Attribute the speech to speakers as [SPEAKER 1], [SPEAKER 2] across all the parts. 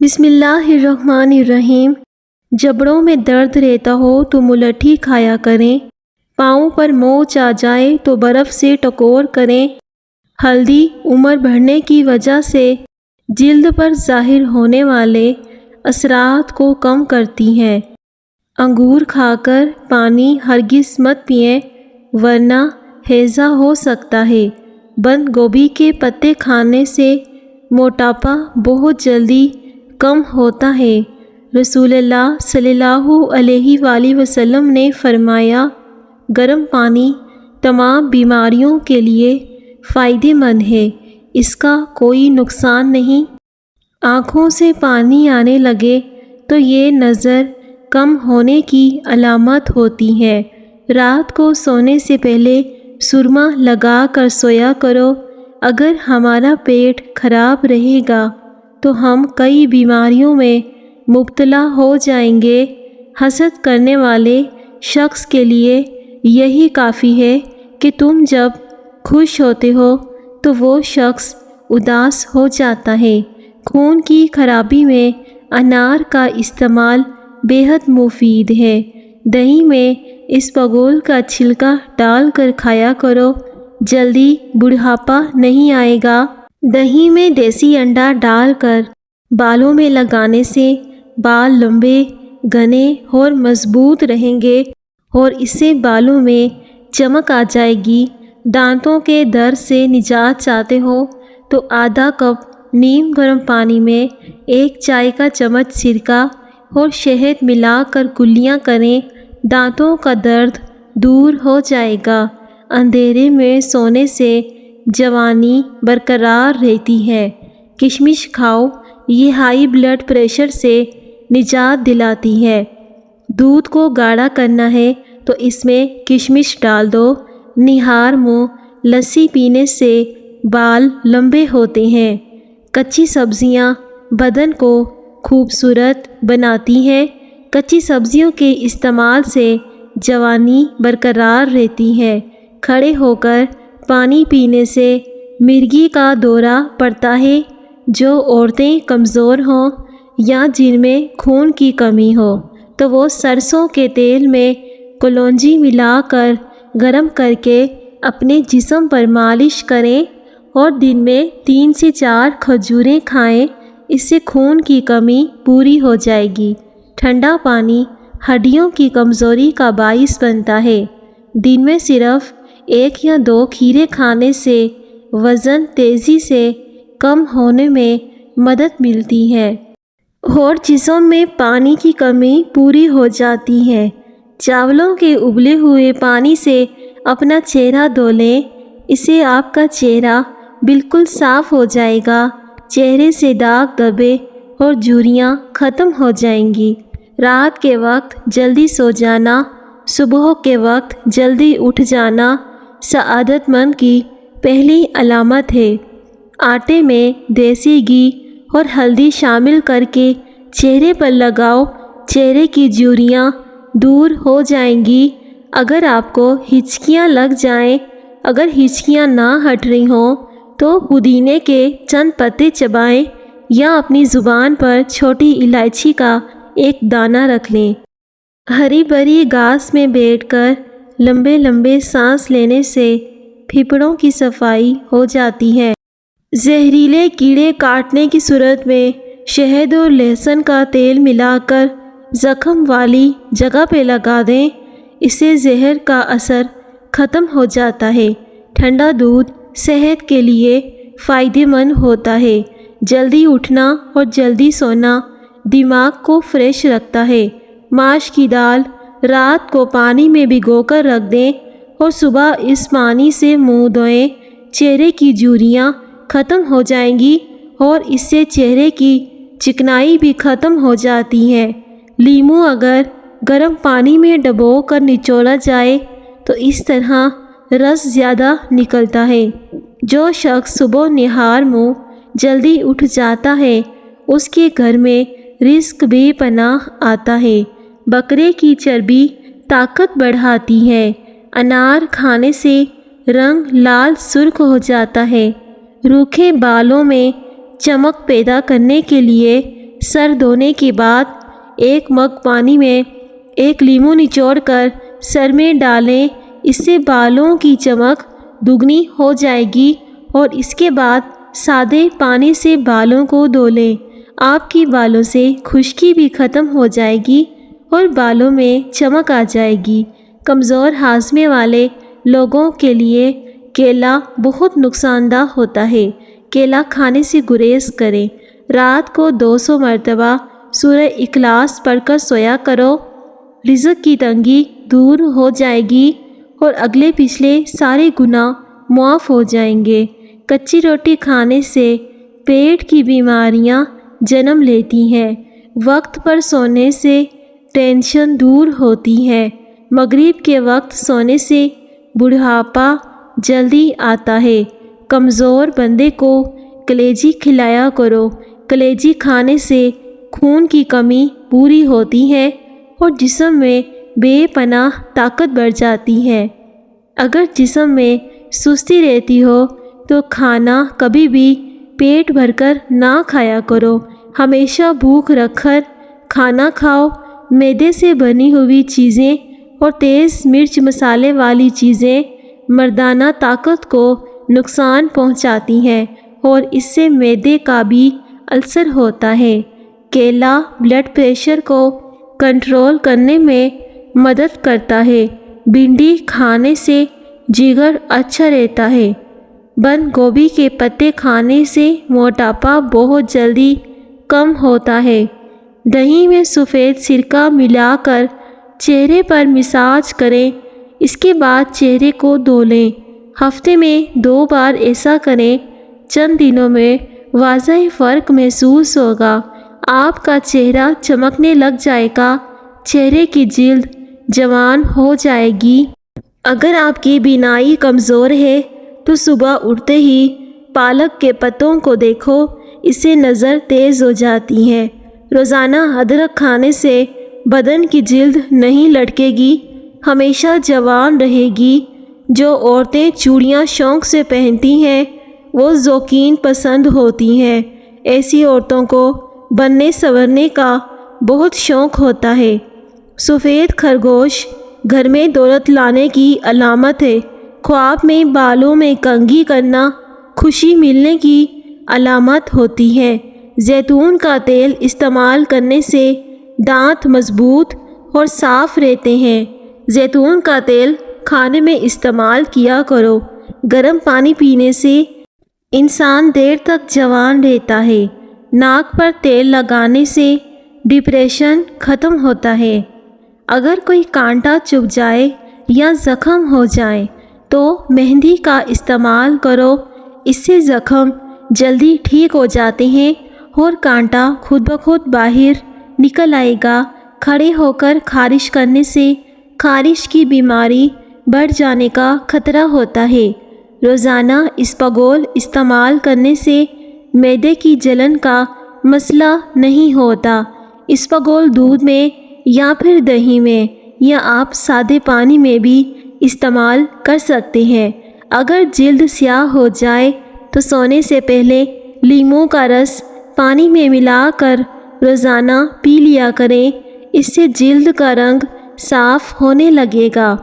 [SPEAKER 1] بسم اللہ الرحمن الرحیم۔ جبڑوں میں درد رہتا ہو تو ملٹھی کھایا کریں، پاؤں پر موچ آ جائے تو برف سے ٹکور کریں۔ ہلدی عمر بڑھنے کی وجہ سے جلد پر ظاہر ہونے والے اثرات کو کم کرتی ہے۔ انگور کھا کر پانی ہرگز مت پئیں ورنہ ہیضہ ہو سکتا ہے۔ بند گوبھی کے پتے کھانے سے موٹاپا بہت جلدی کم ہوتا ہے۔ رسول اللہ صلی اللہ علیہ وآلہ وسلم نے فرمایا، گرم پانی تمام بیماریوں کے لیے فائدہ مند ہے، اس کا کوئی نقصان نہیں۔ آنکھوں سے پانی آنے لگے تو یہ نظر کم ہونے کی علامت ہوتی ہے۔ رات کو سونے سے پہلے سرما لگا کر سویا کرو۔ اگر ہمارا پیٹ خراب رہے گا تو ہم کئی بیماریوں میں مبتلا ہو جائیں گے۔ حسد کرنے والے شخص کے لیے یہی کافی ہے کہ تم جب خوش ہوتے ہو تو وہ شخص اداس ہو جاتا ہے۔ خون کی خرابی میں انار کا استعمال بے حد مفید ہے۔ دہی میں اسپغول کا چھلکا ڈال کر کھایا کرو، جلدی بڑھاپا نہیں آئے گا۔ دہی میں دیسی انڈا ڈال کر بالوں میں لگانے سے بال لمبے، گھنے اور مضبوط رہیں گے اور اس سے بالوں میں چمک آ جائے گی۔ دانتوں کے درد سے نجات چاہتے ہو تو آدھا کپ نیم گرم پانی میں 1 چائے کا چمچ سرکہ اور شہد ملا کر کلیاں کریں، دانتوں کا درد دور ہو جائے گا۔ اندھیرے میں سونے سے جوانی برقرار رہتی ہے۔ کشمش کھاؤ، یہ ہائی بلڈ پریشر سے نجات دلاتی ہے۔ دودھ کو گاڑھا کرنا ہے تو اس میں کشمش ڈال دو۔ نہار منہ لسی پینے سے بال لمبے ہوتے ہیں۔ کچی سبزیاں بدن کو خوبصورت بناتی ہیں۔ کچی سبزیوں کے استعمال سے جوانی برقرار رہتی ہے۔ کھڑے ہو کر پانی پینے سے مرگی کا دورہ پڑتا ہے۔ جو عورتیں کمزور ہوں یا جن میں خون کی کمی ہو تو وہ سرسوں کے تیل میں کلونجی ملا کر گرم کر کے اپنے جسم پر مالش کریں اور دن میں 3 سے 4 کھجوریں کھائیں، اس سے خون کی کمی پوری ہو جائے گی۔ ٹھنڈا پانی ہڈیوں کی کمزوری کا باعث بنتا ہے۔ دن میں صرف 1 یا 2 کھیرے کھانے سے وزن تیزی سے کم ہونے میں مدد ملتی ہے اور جسم میں پانی کی کمی پوری ہو جاتی ہے۔ چاولوں کے ابلے ہوئے پانی سے اپنا چہرہ دھو لیں، اس سے آپ کا چہرہ بالکل صاف ہو جائے گا۔ چہرے سے داغ دھبے اور جھریاں ختم ہو جائیں گی۔ رات کے وقت جلدی سو جانا، صبح کے وقت جلدی اٹھ جانا سعادت مند کی پہلی علامت ہے۔ آٹے میں دیسی گھی اور ہلدی شامل کر کے چہرے پر لگاؤ، چہرے کی جھریاں دور ہو جائیں گی۔ اگر آپ کو ہچکیاں لگ جائیں، اگر ہچکیاں نہ ہٹ رہی ہوں تو پودینے کے چند پتے چبائیں یا اپنی زبان پر چھوٹی الائچی کا ایک دانہ رکھ لیں۔ ہری بھری گھاس میں بیٹھ کر لمبے لمبے سانس لینے سے پھیپھڑوں کی صفائی ہو جاتی ہے۔ زہریلے کیڑے کاٹنے کی صورت میں شہد اور لہسن کا تیل ملا کر زخم والی جگہ پہ لگا دیں، اس سے زہر کا اثر ختم ہو جاتا ہے۔ ٹھنڈا دودھ صحت کے لیے فائدہ مند ہوتا ہے۔ جلدی اٹھنا اور جلدی سونا دماغ کو فریش رکھتا ہے۔ ماش کی دال رات کو پانی میں بھگو کر رکھ دیں اور صبح اس پانی سے منہ دھوئیں، چہرے کی جھریاں ختم ہو جائیں گی اور اس سے چہرے کی چکنائی بھی ختم ہو جاتی ہے۔ لیموں اگر گرم پانی میں ڈبو کر نچوڑا جائے تو اس طرح رس زیادہ نکلتا ہے۔ جو شخص صبح نہار منہ جلدی اٹھ جاتا ہے اس کے گھر میں رزق بے پناہ آتا ہے۔ بکرے کی چربی طاقت بڑھاتی ہے۔ انار کھانے سے رنگ لال سرخ ہو جاتا ہے۔ روکھے بالوں میں چمک پیدا کرنے کے لیے سر دھونے کے بعد 1 مگ پانی میں 1 لیموں نچوڑ کر سر میں ڈالیں، اس سے بالوں کی چمک دگنی ہو جائے گی، اور اس کے بعد سادے پانی سے بالوں کو دھو لیں۔ آپ کی بالوں سے خشکی بھی ختم ہو جائے گی اور بالوں میں چمک آ جائے گی۔ کمزور ہاضمے والے لوگوں کے لیے کیلا بہت نقصان دہ ہوتا ہے۔ کیلا کھانے سے گریز کریں۔ رات کو 200 مرتبہ سورہ اخلاص پڑھ کر سویا کرو، رزق کی تنگی دور ہو جائے گی اور اگلے پچھلے سارے گناہ معاف ہو جائیں گے۔ کچی روٹی کھانے سے پیٹ کی بیماریاں جنم لیتی ہیں۔ وقت پر سونے سے ٹینشن دور ہوتی ہے۔ مغرب کے وقت سونے سے بڑھاپا جلدی آتا ہے۔ کمزور بندے کو کلیجی کھلایا کرو۔ کلیجی کھانے سے خون کی کمی پوری ہوتی ہے اور جسم میں بے پناہ طاقت بڑھ جاتی ہے۔ اگر جسم میں سستی رہتی ہو تو کھانا کبھی بھی پیٹ بھر کر نہ کھایا کرو، ہمیشہ بھوک رکھ کر کھانا کھاؤ۔ میدے سے بنی ہوئی چیزیں اور تیز مرچ مسالے والی چیزیں مردانہ طاقت کو نقصان پہنچاتی ہیں اور اس سے معدے کا بھی السر ہوتا ہے۔ کیلا بلڈ پریشر کو کنٹرول کرنے میں مدد کرتا ہے۔ بھنڈی کھانے سے جگر اچھا رہتا ہے۔ بند گوبھی کے پتے کھانے سے موٹاپا بہت جلدی کم ہوتا ہے۔ دہی میں سفید سرکہ ملا کر چہرے پر مساج کریں، اس کے بعد چہرے کو دھو لیں۔ ہفتے میں 2 بار ایسا کریں۔ چند دنوں میں واضح فرق محسوس ہوگا۔ آپ کا چہرہ چمکنے لگ جائے گا، چہرے کی جلد جوان ہو جائے گی۔ اگر آپ کی بینائی کمزور ہے تو صبح اٹھتے ہی پالک کے پتوں کو دیکھو، اس سے نظر تیز ہو جاتی ہے۔ روزانہ ادرک کھانے سے بدن کی جلد نہیں لٹکے گی، ہمیشہ جوان رہے گی۔ جو عورتیں چوڑیاں شوق سے پہنتی ہیں وہ ذوقین پسند ہوتی ہیں۔ ایسی عورتوں کو بننے سنورنے کا بہت شوق ہوتا ہے۔ سفید خرگوش گھر میں دولت لانے کی علامت ہے۔ خواب میں بالوں میں کنگھی کرنا خوشی ملنے کی علامت ہوتی ہے۔ زیتون کا تیل استعمال کرنے سے دانت مضبوط اور صاف رہتے ہیں۔ زیتون کا تیل کھانے میں استعمال کیا کرو۔ گرم پانی پینے سے انسان دیر تک جوان رہتا ہے۔ ناک پر تیل لگانے سے ڈپریشن ختم ہوتا ہے۔ اگر کوئی کانٹا چبھ جائے یا زخم ہو جائے تو مہندی کا استعمال کرو، اس سے زخم جلدی ٹھیک ہو جاتے ہیں اور کانٹا خود بخود باہر نکل آئے گا۔ کھڑے ہو کر خارش کرنے سے خارش کی بیماری بڑھ جانے کا خطرہ ہوتا ہے۔ روزانہ اسپغول استعمال کرنے سے معدے کی جلن کا مسئلہ نہیں ہوتا۔ اسپغول دودھ میں یا پھر دہی میں یا آپ سادے پانی میں بھی استعمال کر سکتے ہیں۔ اگر جلد سیاہ ہو جائے تو سونے سے پہلے لیموں کا رس پانی میں ملا کر روزانہ پی لیا کریں، اس سے جلد کا رنگ صاف ہونے لگے گا۔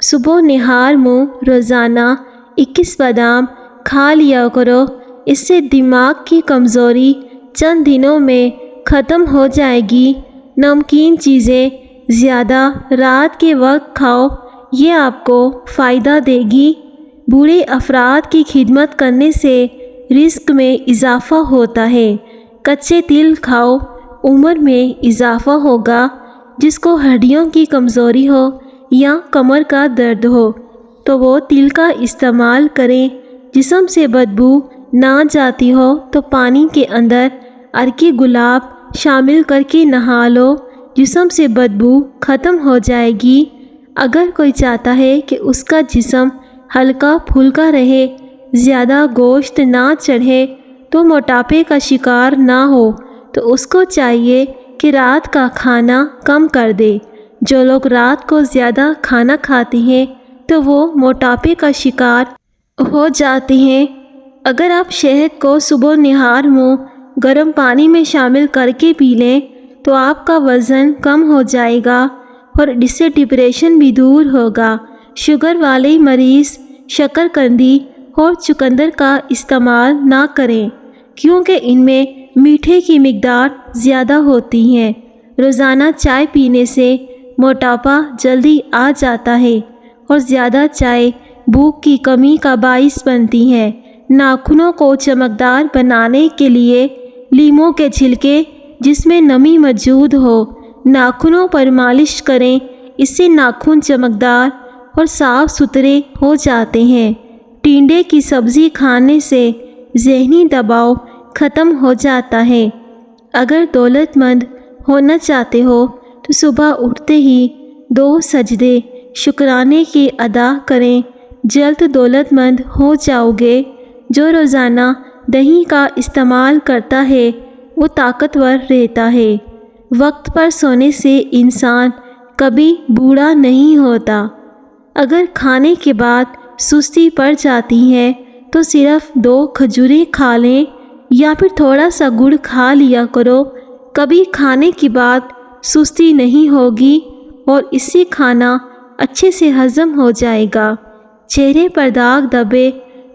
[SPEAKER 1] صبح نہار منہ روزانہ 21 بادام کھا لیا کرو، اس سے دماغ کی کمزوری چند دنوں میں ختم ہو جائے گی۔ نمکین چیزیں زیادہ رات کے وقت کھاؤ، یہ آپ کو فائدہ دے گی۔ بوڑھے افراد کی خدمت کرنے سے رزق میں اضافہ ہوتا ہے۔ کچے تل کھاؤ، عمر میں اضافہ ہوگا۔ جس کو ہڈیوں کی کمزوری ہو یا کمر کا درد ہو تو وہ تل کا استعمال کریں۔ جسم سے بدبو نہ جاتی ہو تو پانی کے اندر عرقی گلاب شامل کر کے نہا لو، جسم سے بدبو ختم ہو جائے گی۔ اگر کوئی چاہتا ہے کہ اس کا جسم ہلکا پھلکا رہے، زیادہ گوشت نہ چڑھے تو موٹاپے کا شکار نہ ہو تو اس کو چاہیے کہ رات کا کھانا کم کر دے۔ جو لوگ رات کو زیادہ کھانا کھاتے ہیں تو وہ موٹاپے کا شکار ہو جاتے ہیں۔ اگر آپ شہد کو صبح نہار منہ گرم پانی میں شامل کر کے پی لیں تو آپ کا وزن کم ہو جائے گا اور اس سے ڈپریشن بھی دور ہوگا۔ شوگر والے مریض شکرکندی اور چقندر کا استعمال نہ کریں کیونکہ ان میں میٹھے کی مقدار زیادہ ہوتی ہے۔ روزانہ چائے پینے سے موٹاپا جلدی آ جاتا ہے اور زیادہ چائے بھوک کی کمی کا باعث بنتی ہے۔ ناخنوں کو چمکدار بنانے کے لیے لیموں کے چھلکے جس میں نمی موجود ہو ناخنوں پر مالش کریں، اس سے ناخن چمکدار اور صاف ستھرے ہو جاتے ہیں۔ ٹینڈے کی سبزی کھانے سے ذہنی دباؤ ختم ہو جاتا ہے۔ اگر دولت مند ہونا چاہتے ہو تو صبح اٹھتے ہی 2 سجدے شکرانے کے ادا کریں، جلد دولت مند ہو جاؤ گے۔ جو روزانہ دہی کا استعمال کرتا ہے وہ طاقتور رہتا ہے۔ وقت پر سونے سے انسان کبھی بوڑھا نہیں ہوتا۔ اگر کھانے کے بعد سستی پڑ جاتی ہے تو صرف 2 کھجوریں کھا لیں یا پھر تھوڑا سا گڑ کھا لیا کرو۔ کبھی کھانے کے بعد سستی نہیں ہوگی اور اس سے کھانا اچھے سے ہضم ہو جائے گا۔ چہرے پر داغ دھبے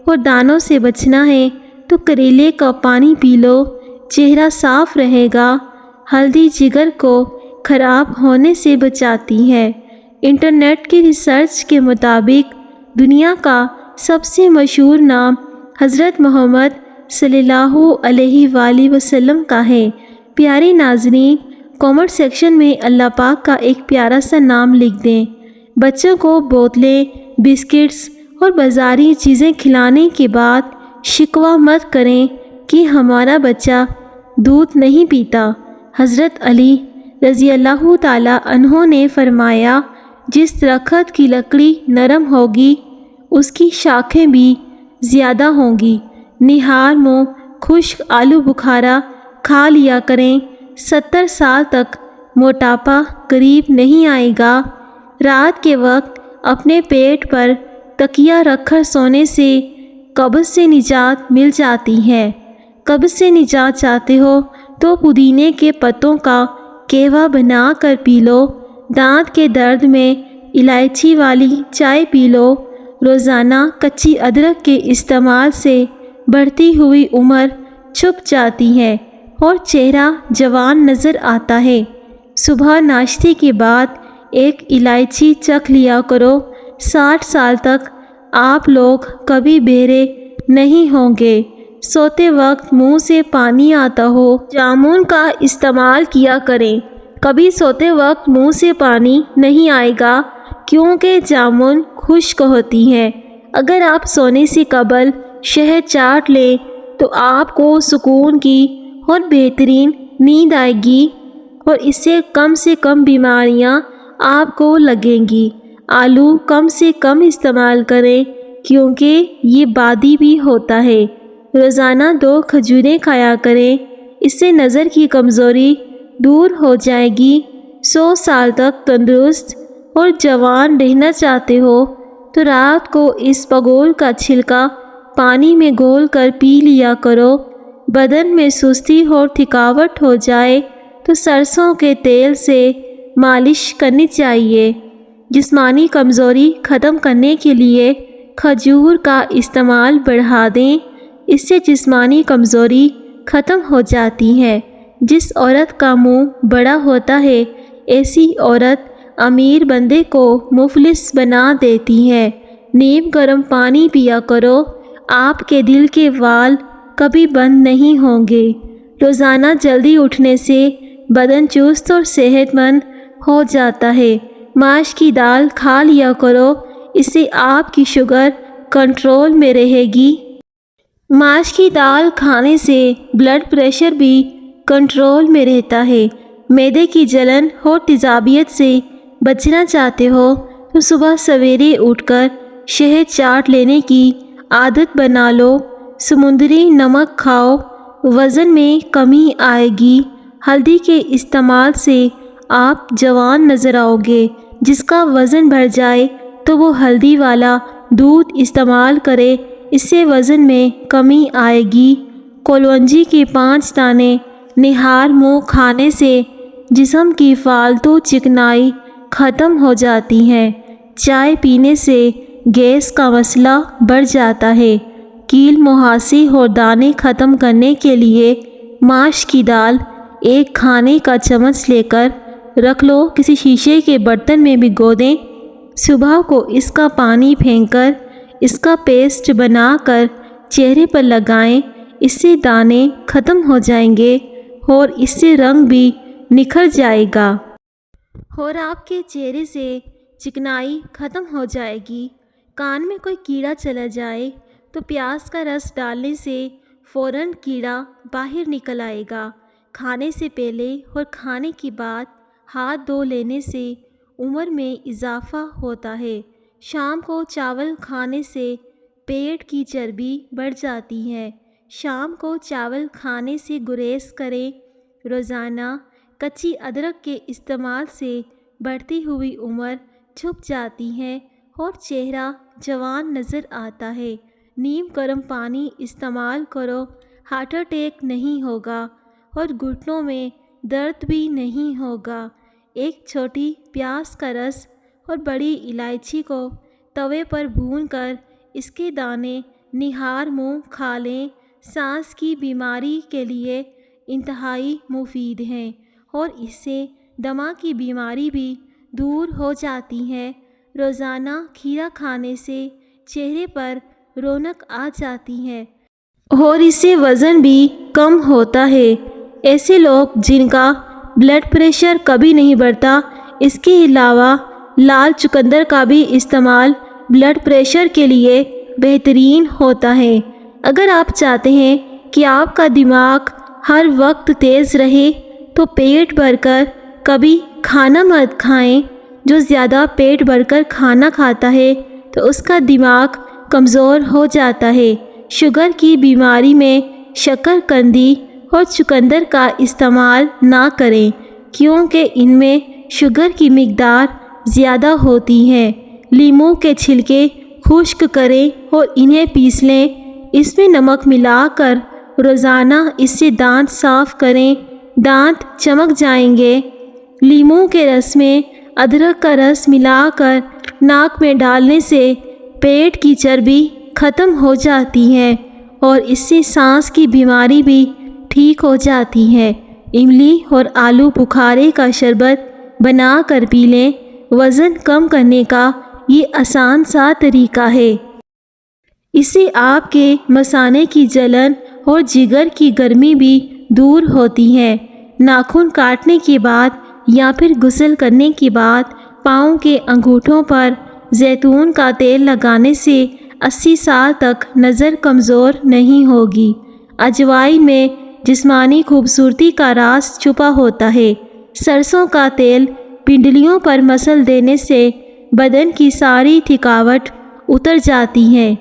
[SPEAKER 1] اور دانوں سے بچنا ہے تو کریلے کا پانی پی لو، چہرہ صاف رہے گا۔ ہلدی جگر کو خراب ہونے سے بچاتی ہے۔ انٹرنیٹ کی ریسرچ کے مطابق دنیا کا سب سے مشہور نام حضرت محمد صلی اللہ علیہ وآلہ وسلم کا ہے۔ پیارے ناظرین، کامنٹ سیکشن میں اللہ پاک کا ایک پیارا سا نام لکھ دیں۔ بچوں کو بوتلیں، بسکٹس اور بازاری چیزیں کھلانے کے بعد شکوہ مت کریں کہ ہمارا بچہ دودھ نہیں پیتا۔ حضرت علی رضی اللہ تعالیٰ عنہ نے فرمایا، جس درخت کی لکڑی نرم ہوگی اس کی شاخیں بھی زیادہ ہوں گی۔ نہار منہ خشک آلو بخارا کھا لیا کریں۔ 70 سال تک موٹاپا قریب نہیں آئے گا۔ رات کے وقت اپنے پیٹ پر تکیہ رکھ کر سونے سے قبض سے نجات مل جاتی ہے۔ قبض سے نجات چاہتے ہو تو پودینے کے پتوں کا قہوہ بنا کر پی لو۔ دانت کے درد میں الائچی والی چائے پی لو۔ روزانہ کچی ادرک کے استعمال سے بڑھتی ہوئی عمر چھپ جاتی ہے اور چہرہ جوان نظر آتا ہے۔ صبح ناشتے کے بعد ایک الائچی چکھ لیا کرو۔ 60 سال تک آپ لوگ کبھی بہرے نہیں ہوں گے۔ سوتے وقت منہ سے پانی آتا ہو جامن کا استعمال کیا کریں۔ کبھی سوتے وقت منہ سے پانی نہیں آئے گا کیونکہ جامن خشک ہوتی ہے۔ اگر آپ سونے سے قبل شہد چاٹ لیں تو آپ کو سکون کی اور بہترین نیند آئے گی اور اس سے کم بیماریاں آپ کو لگیں گی۔ آلو کم سے کم استعمال کریں کیونکہ یہ بادی بھی ہوتا ہے۔ روزانہ 2 کھجوریں کھایا کریں، اس سے نظر کی کمزوری دور ہو جائے گی۔ 100 سال تک تندرست اور جوان رہنا چاہتے ہو تو رات کو اس پگول کا چھلکا پانی میں گھول کر پی لیا کرو۔ بدن میں سستی اور تھکاوٹ ہو جائے تو سرسوں کے تیل سے مالش کرنی چاہیے۔ جسمانی کمزوری ختم کرنے کے لیے کھجور کا استعمال بڑھا دیں، اس سے جسمانی کمزوری ختم ہو جاتی ہے۔ جس عورت کا منہ بڑا ہوتا ہے ایسی عورت امیر بندے کو مفلس بنا دیتی ہے۔ نیم گرم پانی پیا کرو، آپ کے دل کے وال کبھی بند نہیں ہوں گے۔ روزانہ جلدی اٹھنے سے بدن چست اور صحت مند ہو جاتا ہے۔ ماش کی دال کھا لیا کرو، اس سے آپ کی شوگر کنٹرول میں رہے گی۔ ماش کی دال کھانے سے بلڈ پریشر بھی کنٹرول میں رہتا ہے۔ معدے کی جلن اور تیزابیت سے بچنا چاہتے ہو تو صبح سویرے اٹھ کر شہد چاٹ لینے کی عادت بنا لو۔ سمندری نمک کھاؤ، وزن میں کمی آئے گی۔ ہلدی کے استعمال سے آپ جوان نظر آؤ گے۔ جس کا وزن بڑھ جائے تو وہ ہلدی والا دودھ استعمال کرے، اس سے وزن میں کمی آئے گی۔ کلونجی کے 5 دانے نہار منہ کھانے سے جسم کی فالتو چکنائی ختم ہو جاتی ہے۔ چائے پینے سے گیس کا مسئلہ بڑھ جاتا ہے۔ کیل مہاسی اور دانے ختم کرنے کے لیے ماش کی دال 1 کھانے کا چمچ لے کر رکھ لو، کسی شیشے کے برتن میں بھگو دیں۔ صبح کو اس کا پانی پھینک کر اس کا پیسٹ بنا کر چہرے پر لگائیں، اس سے دانے ختم ہو جائیں گے اور اس سے رنگ بھی نکھر جائے گا اور آپ کے چہرے سے چکنائی ختم ہو جائے گی۔ کان میں کوئی کیڑا چلا جائے تو پیاز کا رس ڈالنے سے فوراً کیڑا باہر نکل آئے گا۔ کھانے سے پہلے اور کھانے کے بعد ہاتھ دھو لینے سے عمر میں اضافہ ہوتا ہے۔ شام کو چاول کھانے سے پیٹ کی چربی بڑھ جاتی ہے۔ شام کو چاول کھانے سے گریز کریں۔ روزانہ کچی ادرک کے استعمال سے بڑھتی ہوئی عمر چھپ جاتی ہے اور چہرہ جوان نظر آتا ہے۔ نیم گرم پانی استعمال کرو، ہارٹ اٹیک نہیں ہوگا اور گھٹنوں میں درد بھی نہیں ہوگا۔ 1 چھوٹی پیاز کا رس اور بڑی الائچی کو توے پر بھون کر اس کے دانے نہار منہ کھا لیں۔ سانس کی بیماری کے لیے انتہائی مفید ہیں اور اس سے دمہ کی بیماری بھی دور ہو جاتی ہے۔ روزانہ کھیرا کھانے سے چہرے پر رونق آ جاتی ہے اور اس سے وزن بھی کم ہوتا ہے۔ ایسے لوگ جن کا بلڈ پریشر کبھی نہیں بڑھتا، اس کے علاوہ لال چقندر کا بھی استعمال بلڈ پریشر کے لیے بہترین ہوتا ہے۔ اگر آپ چاہتے ہیں کہ آپ کا دماغ ہر وقت تیز رہے تو پیٹ بھر کر کبھی کھانا مت کھائیں۔ جو زیادہ پیٹ بھر کر کھانا کھاتا ہے تو اس کا دماغ کمزور ہو جاتا ہے۔ شوگر کی بیماری میں شکر قندی اور چقندر کا استعمال نہ کریں کیونکہ ان میں شوگر کی مقدار زیادہ ہوتی ہے۔ لیموں کے چھلکے خشک کریں اور انہیں پیس لیں، اس میں نمک ملا کر روزانہ اس سے دانت صاف کریں، دانت چمک جائیں گے۔ لیموں کے رس میں ادرک کا رس ملا کر ناک میں ڈالنے سے پیٹ کی چربی ختم ہو جاتی ہے اور اس سے سانس کی بیماری بھی ٹھیک ہو جاتی ہے۔ املی اور آلو بخارے کا شربت بنا کر پی لیں۔ وزن کم کرنے کا یہ آسان سا طریقہ ہے۔ اس سے آپ کے مثانے کی جلن اور جگر کی گرمی بھی دور ہوتی ہے۔ ناخن کاٹنے کے بعد یا پھر غسل کرنے کے بعد پاؤں کے انگوٹھوں پر زیتون کا تیل لگانے سے 80 سال تک نظر کمزور نہیں ہوگی۔ اجوائن میں جسمانی خوبصورتی کا راز چھپا ہوتا ہے۔ سرسوں کا تیل پنڈلیوں پر مسل دینے سے بدن کی ساری تھکاوٹ اتر جاتی ہے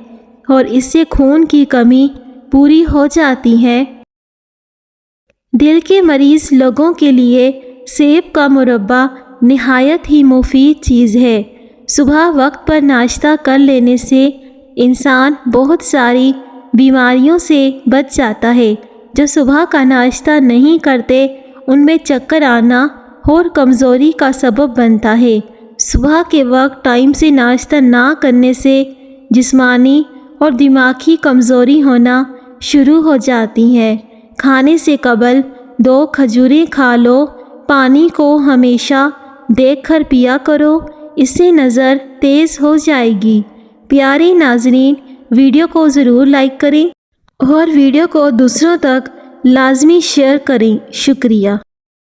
[SPEAKER 1] اور اس سے خون کی کمی پوری ہو جاتی ہے۔ دل کے مریض لوگوں کے لیے سیب کا مربع نہایت ہی مفید چیز ہے۔ صبح وقت پر ناشتہ کر لینے سے انسان بہت ساری بیماریوں سے بچ جاتا ہے۔ جو صبح کا ناشتہ نہیں کرتے ان میں چکر آنا اور کمزوری کا سبب بنتا ہے۔ صبح کے وقت ٹائم سے ناشتہ نہ کرنے سے جسمانی اور دماغی کمزوری ہونا شروع ہو جاتی ہے۔ کھانے سے قبل 2 کھجوریں کھا لو۔ پانی کو ہمیشہ دیکھ کر پیا کرو، اس سے نظر تیز ہو جائے گی۔ پیارے ناظرین، ویڈیو کو ضرور لائک کریں اور ویڈیو کو دوسروں تک لازمی شیئر کریں۔ شکریہ۔